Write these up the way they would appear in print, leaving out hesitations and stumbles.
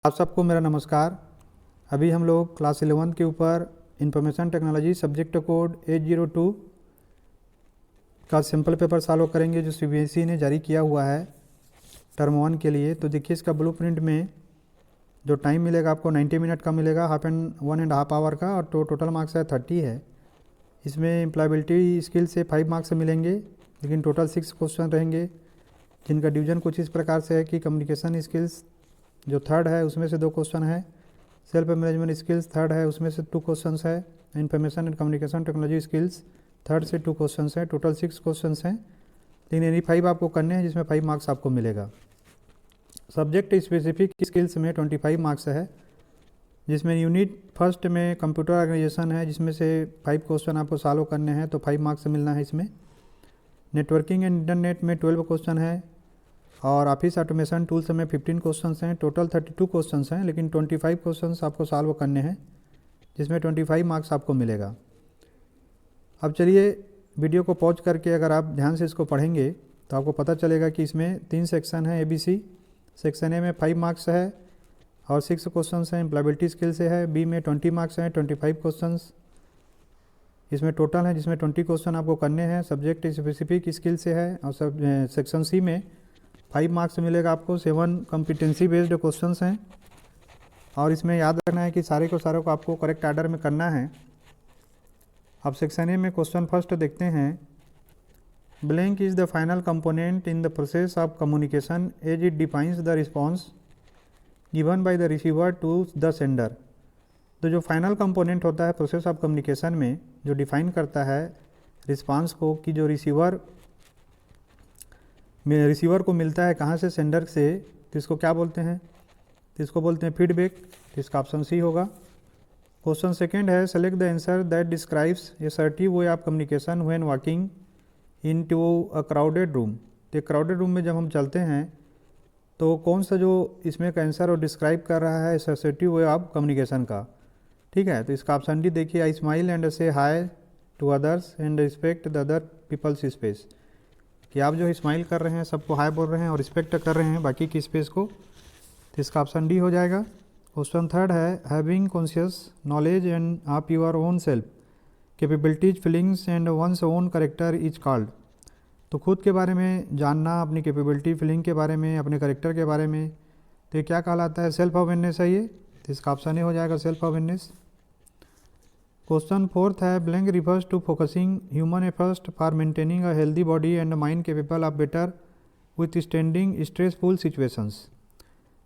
आप सबको मेरा नमस्कार। अभी हम लोग क्लास 11 के ऊपर इंफॉर्मेशन टेक्नोलॉजी सब्जेक्ट कोड 802 का सिंपल पेपर सॉल्व करेंगे जो सीबीएसई ने जारी किया हुआ है टर्म 1 के लिए। तो देखिए इसका ब्लूप्रिंट में जो टाइम मिलेगा आपको 90 मिनट का मिलेगा, 1.5 आवर का, और तो टोटल मार्क्स है 30 है। इसमें एम्प्लॉयबिलिटी स्किल से 5 मार्क्स मिलेंगे, लेकिन टोटल 6 क्वेश्चन रहेंगे जिनका डिवीज़न कुछ इस प्रकार से है कि कम्युनिकेशन स्किल्स जो थर्ड है उसमें से 2 क्वेश्चन है, सेल्फ मैनेजमेंट स्किल्स थर्ड है उसमें से 2 क्वेश्चन है, information and communication technology skills third से 2 क्वेश्चन है, टोटल 6 क्वेश्चन हैं। लेकिन यानी 5 आपको करने हैं जिसमें 5 मार्क्स आपको मिलेगा। सब्जेक्ट स्पेसिफिक स्किल्स में 25 मार्क्स है, जिसमें यूनिट फर्स्ट में कंप्यूटर ऑर्गेनाइजेशन है जिसमें से 5 क्वेश्चन आपको सॉल्व करने हैं, तो 5 मार्क्स मिलना है इसमें। नेटवर्किंग एंड इंटरनेट में 12 क्वेश्चन है, और ऑफिस ऑटोमेशन टूल्स में 15 क्वेश्चंस हैं। टोटल 32 क्वेश्चंस हैं, लेकिन 25 क्वेश्चंस आपको सॉल्व करने हैं जिसमें 25 मार्क्स आपको मिलेगा। अब चलिए वीडियो को पॉज करके अगर आप ध्यान से इसको पढ़ेंगे तो आपको पता चलेगा कि इसमें 3 सेक्शन है ABC। सेक्शन ए में 5 मार्क्स है और 6 क्वेश्चंस हैं, एम्प्लॉयबिलिटी स्किल से है। बी में 20 मार्क्स हैं, 25 क्वेश्चंस इसमें टोटल है, जिसमें 20 क्वेश्चन आपको करने हैं, सब्जेक्ट स्पेसिफिक स्किल से है। और सेक्शन सी में 5 मार्क्स मिलेगा आपको, 7 कॉम्पिटेंसी बेस्ड क्वेश्चंस हैं, और इसमें याद रखना है कि सारे को आपको करेक्ट आर्डर में करना है। अब सेक्शन ए में क्वेश्चन फर्स्ट देखते हैं। Blank is the final component in the process of communication as it defines the response given by the receiver to the sender. तो जो फाइनल कंपोनेंट होता है प्रोसेस ऑफ कम्युनिकेशन में, जो define करता है रिस्पॉन्स को कि जो रिसीवर को मिलता है कहाँ से, सेंडर से, तो इसको क्या बोलते हैं? तो इसको बोलते हैं फीडबैक। तो इसका ऑप्शन सी होगा। क्वेश्चन सेकंड है, select the answer that describes assertive way of communication when walking into a crowded room. तो क्राउडेड रूम में जब हम चलते हैं तो कौन सा जो इसमें का आंसर और डिस्क्राइब कर रहा है असर्टिव वे ऑफ कम्युनिकेशन का। ठीक है, तो इसका ऑप्शन डी देखिए, I smile and say hi to others and respect the other people's space. कि आप जो स्माइल कर रहे हैं, सबको हाय बोल रहे हैं और रिस्पेक्ट कर रहे हैं बाकी की स्पेस को, तो इसका ऑप्शन डी हो जाएगा। क्वेश्चन थर्ड है, having conscious knowledge end of your own self capabilities feelings and one's own character is called. तो खुद के बारे में जानना, अपनी कैपेबिलिटी फीलिंग के बारे में, अपने करेक्टर के बारे में, तो ये क्या कहलाता है? सेल्फ अवेयरनेस है ये, तो इसका ऑप्शन ए हो जाएगा सेल्फ अवेयरनेस। क्वेश्चन फोर्थ है, blank refers to focusing human efforts for maintaining a healthy body and mind capable of better withstanding stressful situations.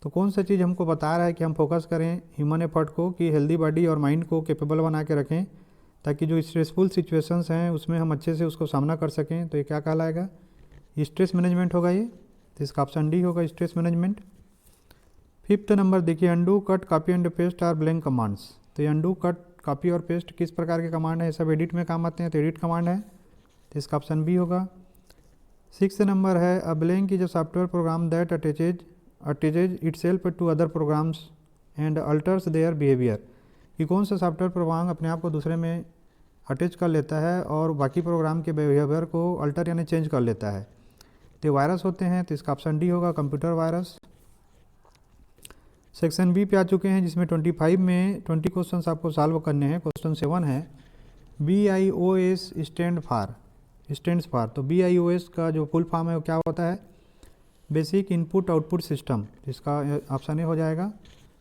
तो कौन सा चीज़ हमको बता रहा है कि हम फोकस करें ह्यूमन एफर्ट को, कि हेल्दी बॉडी और माइंड को कैपेबल बना के रखें ताकि जो स्ट्रेसफुल सिचुएशंस हैं उसमें हम अच्छे से उसको सामना कर सकें। तो ये क्या कहलाएगा? स्ट्रेस मैनेजमेंट होगा ये, तो इसका ऑप्शन डी होगा स्ट्रेस मैनेजमेंट। फिफ्थ नंबर देखिए, undo cut copy and paste are blank commands. तो ये अंडू कट कॉपी और पेस्ट किस प्रकार के कमांड है? सब एडिट में काम आते हैं, तो एडिट कमांड है, तो इसका ऑप्शन बी होगा। सिक्स नंबर है, a blank is a software program that attaches itself to other programs and alters their behaviour. कि कौन सा सॉफ्टवेयर प्रोग्राम अपने आप को दूसरे में अटैच कर लेता है और बाकी प्रोग्राम के बिहेवियर को अल्टर यानी चेंज कर लेता है। तो वायरस होते हैं, तो इसका ऑप्शन डी होगा कंप्यूटर वायरस। सेक्शन बी पे आ चुके हैं, जिसमें 25 में 20 क्वेश्चंस आपको सॉल्व करने हैं। क्वेश्चन 7 है, BIOS स्टैंड्स फॉर। तो BIOS का जो फुल फॉर्म है वो क्या होता है? Basic input output system. इसका ऑप्शन ए हो जाएगा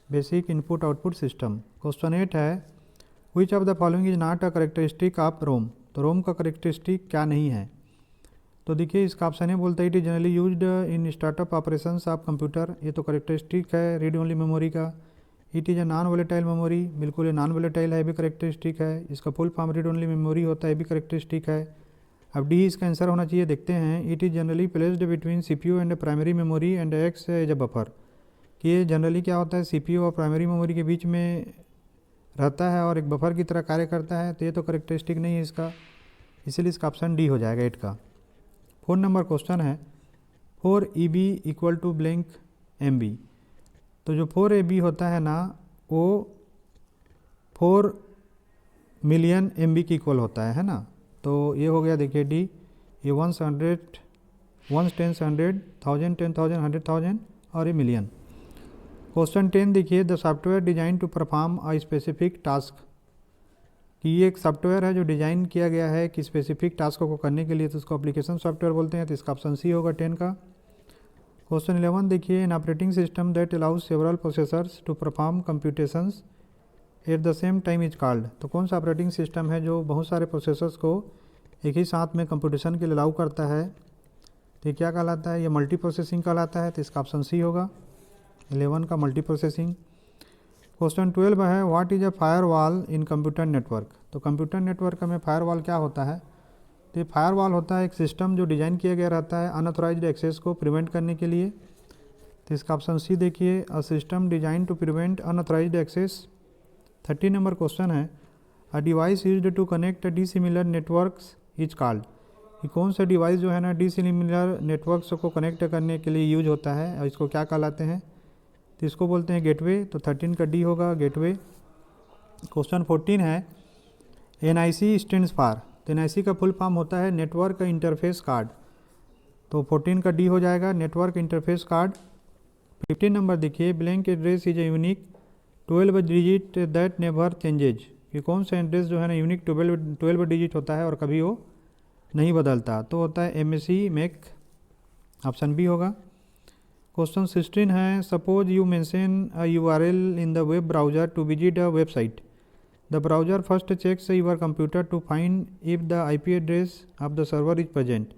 basic input output system. Question 8 है, which of the following is not a characteristic of ROM. तो रोम का करेक्टरिस्टिक क्या नहीं है? तो देखिए इसका ऑप्शन ए बोलता है, it is generally used in startup operations of computer. ये तो करेक्टरिस्टिक है रीड ओनली मेमोरी का। It is a non volatile memory, बिल्कुल ये नॉन वोलेटाइल है, भी करेक्टरिस्टिक है। इसका full form read only memory होता है, भी करेक्टरिस्टिक है। अब डी इसका आंसर होना चाहिए, देखते हैं। It is generally placed between CPU and primary memory and acts as a buffer. कि ये जनरली क्या होता है, CPU और प्राइमरी मेमोरी के बीच में रहता है और एक बफर की तरह कार्य करता है। तो ये तो करेक्टरिस्टिक नहीं है इसका, इसीलिए इसका ऑप्शन डी हो जाएगा 8 का। 4 नंबर क्वेश्चन है, 4 EB equal to blank MB। तो जो 4 AB होता है ना, वो 4 मिलियन MB की इक्वल होता है ना। तो ये हो गया देखिए डी। ये 1 10 100 1000 10,000 100,000 और ये मिलियन। क्वेश्चन 10 देखिए, the software design to perform a specific task, कि ये एक सॉफ्टवेयर है जो डिज़ाइन किया गया है कि स्पेसिफिक टास्क को करने के लिए, तो उसको एप्लीकेशन सॉफ्टवेयर बोलते हैं। तो इसका ऑप्शन सी होगा 10 का। क्वेश्चन 11 देखिए, an operating system that allows several processors to perform computations at the same time is called. तो कौन सा ऑपरेटिंग सिस्टम है जो बहुत सारे प्रोसेसर्स को एक ही साथ में कंप्यूटेशन के लिए अलाउ करता है, तो ये क्या कहलाता है? ये मल्टी प्रोसेसिंग कहलाता है। तो इसका ऑप्शन सी होगा 11 का, मल्टी प्रोसेसिंग। क्वेश्चन 12 है, what is a firewall in computer network. तो कंप्यूटर नेटवर्क में फायरवॉल क्या होता है? तो ये फायरवॉल होता है एक सिस्टम जो डिज़ाइन किया गया रहता है अनऑथराइज्ड एक्सेस को प्रिवेंट करने के लिए। तो इसका ऑप्शन सी देखिए, a system design to prevent unauthorised access. 30 number question है, a device used to connect dissimilar networks is called. ये कौन सा डिवाइस जो है ना डिसिमिलर नेटवर्क्स को कनेक्ट करने के लिए यूज होता है और इसको क्या कहलाते हैं? तो इसको बोलते हैं गेटवे। तो 13 का डी होगा, गेटवे। क्वेश्चन 14 है, NIC स्टैंड्स फॉर। तो NIC का फुल फॉर्म होता है नेटवर्क इंटरफेस कार्ड। तो 14 का डी हो जाएगा, नेटवर्क इंटरफेस कार्ड। 15 नंबर देखिए, blank address is a unique 12 digit that never changes. कि कौन सा एड्रेस जो है ना यूनिक 12 डिजिट होता है और कभी वो नहीं बदलता, तो होता है MSC मैक, ऑप्शन बी होगा। क्वेश्चन 16 है, suppose you mention a URL in the web browser to visit a website. The browser first checks your computer to find if the IP address of the server is present.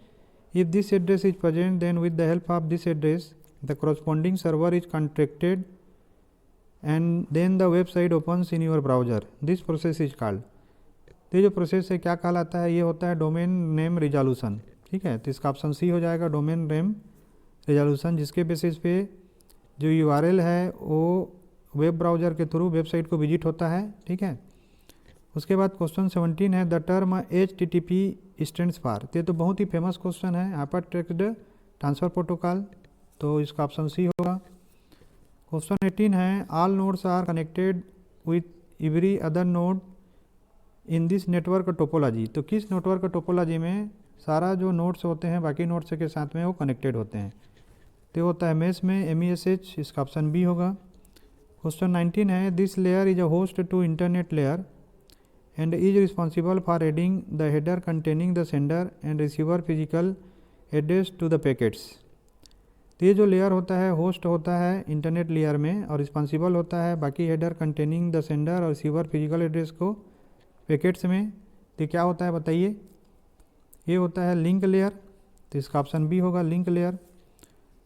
If this address is present, then with the help of this address the corresponding server is contracted and then the website opens in your browser. This process is called. तो ये जो process है क्या कहलाता है? ये होता है डोमेन नेम रिजोल्यूशन। ठीक है, तो इसका ऑप्शन सी हो जाएगा, डोमेन नेम रिजोल्यूशन, जिसके बेसिस पे जो URL है वो वेब ब्राउज़र के थ्रू वेबसाइट को विजिट होता है। ठीक है, उसके बाद क्वेश्चन 17 है, the term HTTP stands for. ये तो बहुत ही फेमस क्वेश्चन है, हाइपर टेक्स्ट ट्रांसफर प्रोटोकॉल। तो इसका ऑप्शन सी होगा। क्वेश्चन 18 है, all nodes are connected with every other node in this network topology. तो किस नेटवर्क टोपोलॉजी में सारा जो नोड्स होते हैं बाकी नोड्स के साथ में वो कनेक्टेड होते हैं? तो होता है MES में, MESH, इसका ऑप्शन बी होगा। क्वेश्चन 19 है, this layer is a host to internet layer and is responsible for adding the header containing the sender and receiver physical address to the packets. तो ये जो लेयर होता है host होता है इंटरनेट लेयर में और रिस्पॉन्सिबल होता है बाकी हेडर कंटेनिंग द सेंडर और रिसीवर फिजिकल एड्रेस को पैकेट्स में। तो क्या होता है बताइए? ये होता है लिंक लेयर। तो इसका ऑप्शन बी होगा, लिंक लेयर।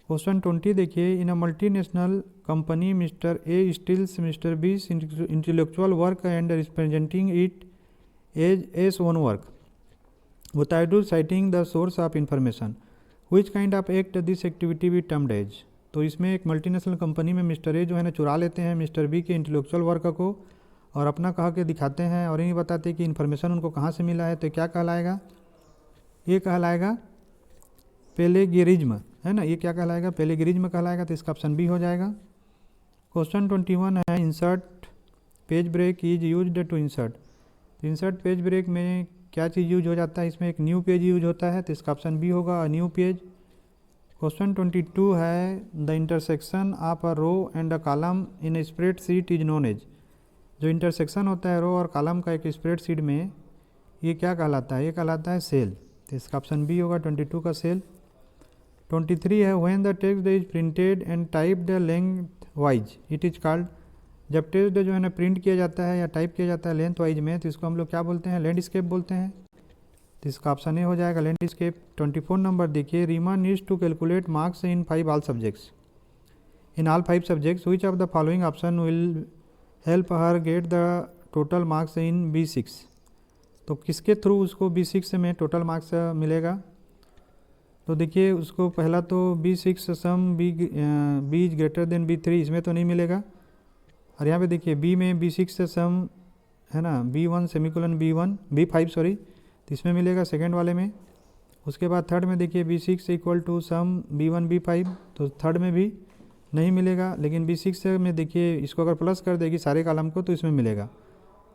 क्वेश्चन 20 देखिए, in a multinational company mister A steals mister B intellectual work and representing it as own work without citing the source of information, which kind of act this activity be termed as. तो इसमें एक multinational company में mister A जो है ना चुरा लेते हैं मिस्टर बी के इंटेलेक्चुअल वर्क को और अपना कह के दिखाते हैं और नहीं बताते कि इन्फॉर्मेशन उनको कहाँ से मिला है। तो क्या कहलाएगा? ये कहलाएगा प्लेगियरिज्म, है ना। ये क्या कहलाएगा? प्लेगियरिज्म कहलाएगा। तो इसका ऑप्शन बी हो जाएगा। क्वेश्चन 21 है, insert page break is used to insert. तो इंसर्ट पेज ब्रेक में क्या चीज़ यूज हो जाता है? इसमें एक न्यू पेज यूज होता है। तो इसका ऑप्शन बी होगा, न्यू पेज। क्वेश्चन 22 है, the intersection of a row and a column in a spreadsheet is known as. जो इंटरसेक्शन होता है रो और कॉलम का एक स्प्रेडशीट में, ये क्या कहलाता है? ये कहलाता है सेल। तो इसका ऑप्शन बी होगा, 22 का सेल। 23 है, when the text is printed and typed length wise it is called. जब टेक्स्ट जो है ना प्रिंट किया जाता है या टाइप किया जाता है लेंथ वाइज में, तो इसको हम लोग क्या बोलते हैं? लैंडस्केप बोलते हैं। तो इसका ऑप्शन ए हो जाएगा, लैंडस्केप। 24 नंबर देखिए, Reema needs to calculate marks in 5 all subjects. In all 5 subjects which of the following option will help her get the total marks in B6। तो किसके थ्रू उसको B6 में टोटल मार्क्स मिलेगा? तो देखिए उसको पहला तो B6 sum B is greater than B3, इसमें तो नहीं मिलेगा। और यहाँ पे देखिए B में B6 सम है ना B1 सेमीकोलन B5 सॉरी, तो इसमें मिलेगा सेकेंड वाले में। उसके बाद थर्ड में देखिए B6 equal to some B1 B5, तो थर्ड में भी नहीं मिलेगा। लेकिन B6 में देखिए इसको अगर प्लस कर देगी सारे कॉलम को तो इसमें मिलेगा।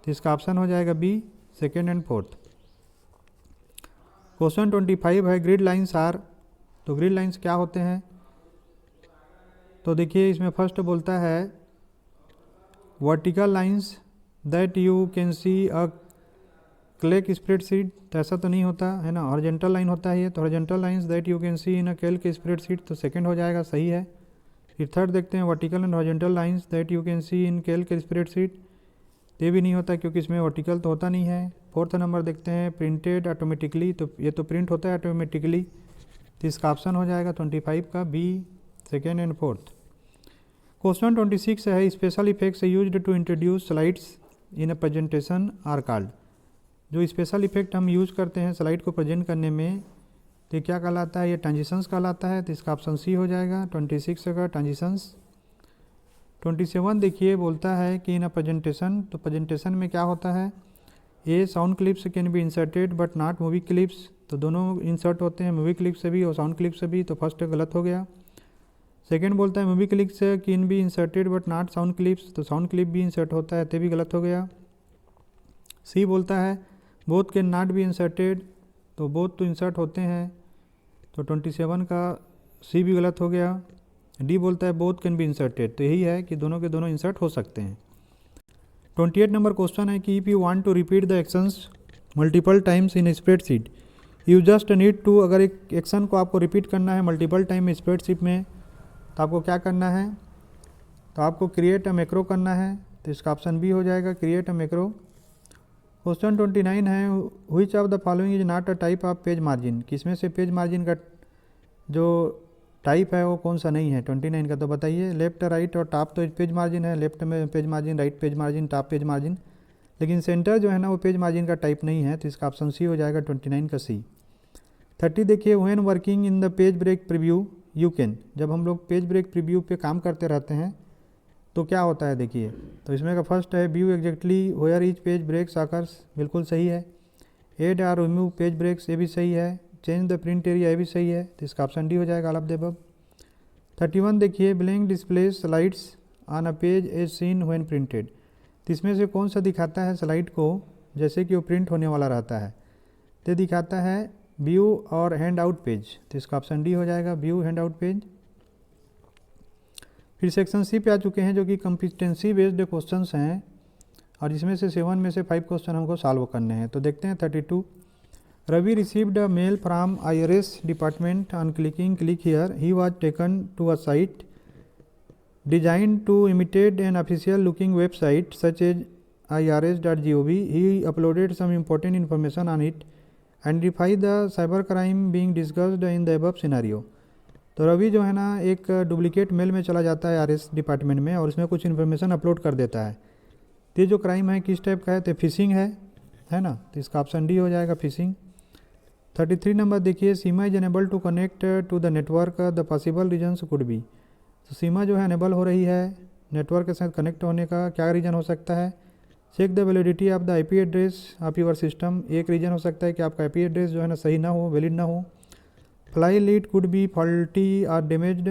तो इसका ऑप्शन हो जाएगा B, second and fourth. Question 25 है, ग्रिड लाइंस आर। तो ग्रिड लाइंस क्या होते हैं? तो देखिए इसमें फर्स्ट बोलता है vertical lines that you can see a calc spreadsheet, तो ऐसा तो नहीं होता है ना, हॉरिजॉन्टल लाइन होता है ये, तो horizontal lines that you can C in a calc spreadsheet, तो सेकंड हो जाएगा, सही है। फिर थर्ड देखते हैं vertical and horizontal lines that you can C in Calc spreadsheet, ये भी नहीं होता क्योंकि इसमें वर्टिकल तो होता नहीं है। फोर्थ नंबर देखते हैं प्रिंटेड ऑटोमेटिकली, तो ये तो प्रिंट होता है ऑटोमेटिकली, तो इसका ऑप्शन हो जाएगा 25 का B, second and fourth. Question 26 है special effects used to introduce slides in a presentation are called, जो स्पेशल इफेक्ट हम यूज करते हैं स्लाइड को प्रेजेंट करने में, तो क्या कहलाता है, ये ट्रांजिशंस कहलाता है, तो इसका ऑप्शन सी हो जाएगा 26 का ट्रांजिशंस। 27 देखिए बोलता है कि इन अ प्रेजेंटेशन, तो प्रेजेंटेशन में क्या होता है, a sound clips can be inserted but not movie clips, तो दोनों इंसर्ट होते हैं, मूवी क्लिप से भी और साउंड क्लिप से भी, तो फर्स्ट गलत हो गया। सेकेंड बोलता है movie clips can be inserted but not sound clips, तो साउंड क्लिप भी इंसर्ट होता है, तो भी गलत हो गया। सी बोलता है both can not be inserted, तो बोथ तो इंसर्ट होते हैं, तो 27 का सी भी गलत हो गया। डी बोलता है बोथ कैन बी इंसर्टेड, तो यही है कि दोनों के दोनों इंसर्ट हो सकते हैं। 28 नंबर क्वेश्चन है कि if you want to repeat the actions multiple times in spreadsheet you just need to, अगर एक एक्शन को आपको रिपीट करना है मल्टीपल टाइम में स्प्रेडशीट में, तो आपको क्या करना है, तो आपको क्रिएट अ मैक्रो करना है, तो इसका ऑप्शन बी हो जाएगा क्रिएट अ मैक्रो। क्वेश्चन 29 है which of the following is not a type of page margin, किसमें से पेज मार्जिन का जो टाइप है वो कौन सा नहीं है 29 का, तो बताइए। लेफ्ट राइट और टॉप तो पेज मार्जिन है, लेफ्ट में page margin, right page margin, top page margin, लेकिन सेंटर जो है ना वो पेज मार्जिन का टाइप नहीं है, तो इसका ऑप्शन सी हो जाएगा 29 का सी। 30 देखिए when working in the page break preview you can, जब हम लोग पेज ब्रेक प्रीव्यू पे काम करते रहते हैं तो क्या होता है देखिए, तो इसमें का फर्स्ट है view exactly where each page breaks occurs, बिल्कुल सही है। एड और रिमूव पेज ब्रेक्स, ये भी सही है। चेंज द प्रिंट एरिया, ये भी सही है, तो इसका ऑप्शन डी हो जाएगा ऑल ऑफ द अबव। 31 देखिए blank display slides on a page as seen when printed, तो इसमें से कौन सा दिखाता है स्लाइड को जैसे कि वो प्रिंट होने वाला रहता है, तो दिखाता है व्यू और हैंड आउट पेज, तो इसका ऑप्शन डी हो जाएगा व्यू हैंड आउट पेज। फिर सेक्शन सी पे आ चुके हैं जो कि कॉम्पिटेंसी बेस्ड क्वेश्चंस हैं, और इसमें से 7 में से 5 क्वेश्चन हमको सॉल्व करने हैं, तो देखते हैं 32। Ravi received a mail from IRS department on clicking click here he was taken to a site design to imitate an official looking website such as irs.gov. He uploaded some important information on it. Identify the cybercrime being discussed in the above scenario. तो रवि जो है ना एक duplicate mail में चला जाता है RS department में और उसमें कुछ इन्फॉर्मेशन अपलोड कर देता है। तो ये जो क्राइम है किस टाइप का है, तो फिशिंग है ना, तो इसका ऑप्शन डी हो जाएगा फिशिंग। 33 नंबर देखिए Seema is unable to connect to the network the possible reasons could be. तो सीमा जो है अनेबल हो रही है नेटवर्क के साथ कनेक्ट होने का, क्या रीज़न हो सकता है। Check the validity of the IP address of your system, एक रीज़न हो सकता है कि आपका आईपी एड्रेस जो है ना सही ना हो, वैलिड ना हो। Fly lead could be faulty और डैमेज्ड,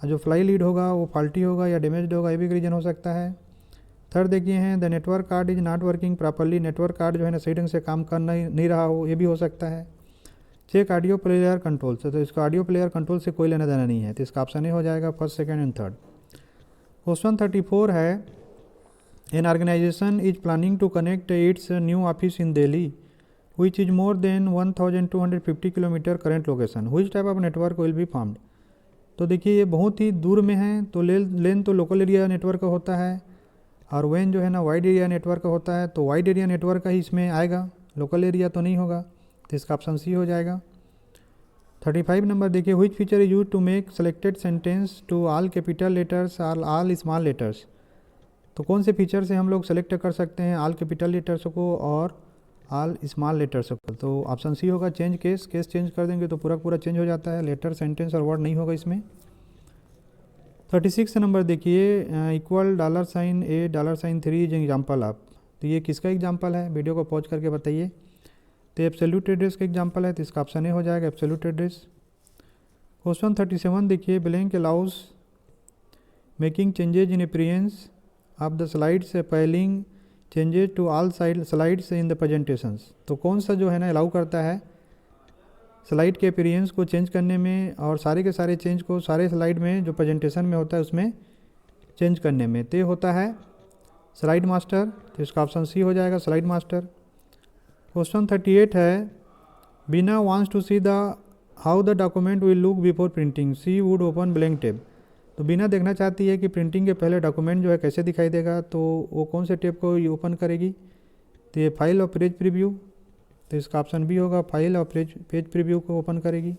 जो फ्लाई लीड होगा वो फॉल्टी होगा या डैमेज्ड होगा, ये भी रीज़न हो सकता है। थर्ड देखिए हैं the network card is not working properly, network card जो है ना सही ढंग से काम कर नहीं रहा हो, ये भी हो सकता है। चेक ऑडियो प्लेयर कंट्रोल से, तो इसका ऑडियो प्लेयर कंट्रोल से कोई लेना देना नहीं है, तो इसका ऑप्शन ही हो जाएगा first second and third. Question 34 है an organization is planning to connect its new office in Delhi which is more than 1250 kilometre current location, which type of network will be formed. तो देखिए ये बहुत ही दूर में है, तो लेन तो लोकल एरिया नेटवर्क का होता है और वेन जो है ना वाइड एरिया नेटवर्क का होता है, तो वाइड एरिया नेटवर्क का ही इसमें आएगा, लोकल एरिया तो नहीं होगा, तो इसका ऑप्शन सी हो जाएगा। 35 नंबर देखिए which feature is use to make selected sentence to all capital letters और ऑल स्मॉल लेटर्स। तो कौन से फीचर से हम लोग सेलेक्ट कर सकते हैं ऑल कैपिटल लेटर्स को और ऑल स्मॉल लेटर्स को, तो ऑप्शन सी होगा चेंज केस चेंज कर देंगे तो पूरा चेंज हो जाता है, लेटर सेंटेंस और वर्ड नहीं होगा इसमें। 36 नंबर देखिए equal $A $3 is example of, तो ये किसका एग्जाम्पल है, वीडियो को पॉज करके बताइए। तो एब्सोल्यूट एड्रेस का एग्जाम्पल है, तो इसका ऑप्शन ए हो जाएगा एब्सोल्यूट एड्रेस। क्वेश्चन 37 देखिए blank allows making changes in appearance of the slides applying changes to all side slides in the presentations. तो कौन सा जो है ना अलाउ करता है स्लाइड के अपीयरेंस को चेंज करने में और सारे के सारे चेंज को सारे स्लाइड में जो प्रेजेंटेशन में होता है उसमें चेंज करने में, तो ये होता है स्लाइड मास्टर। तो इसका ऑप्शन सी हो जाएगा, स्लाइड मास्टर। क्वेश्चन 38 है, Beena wants to see the how the document will look before printing, she would open blank tab. तो बीना देखना चाहती है कि प्रिंटिंग के पहले डॉक्यूमेंट जो है कैसे दिखाई देगा, तो वो कौन से टैब को ओपन करेगी, तो ये फाइल और पेज प्रीव्यू। तो इसका ऑप्शन बी होगा, फाइल और पेज प्रीव्यू को ओपन करेगी।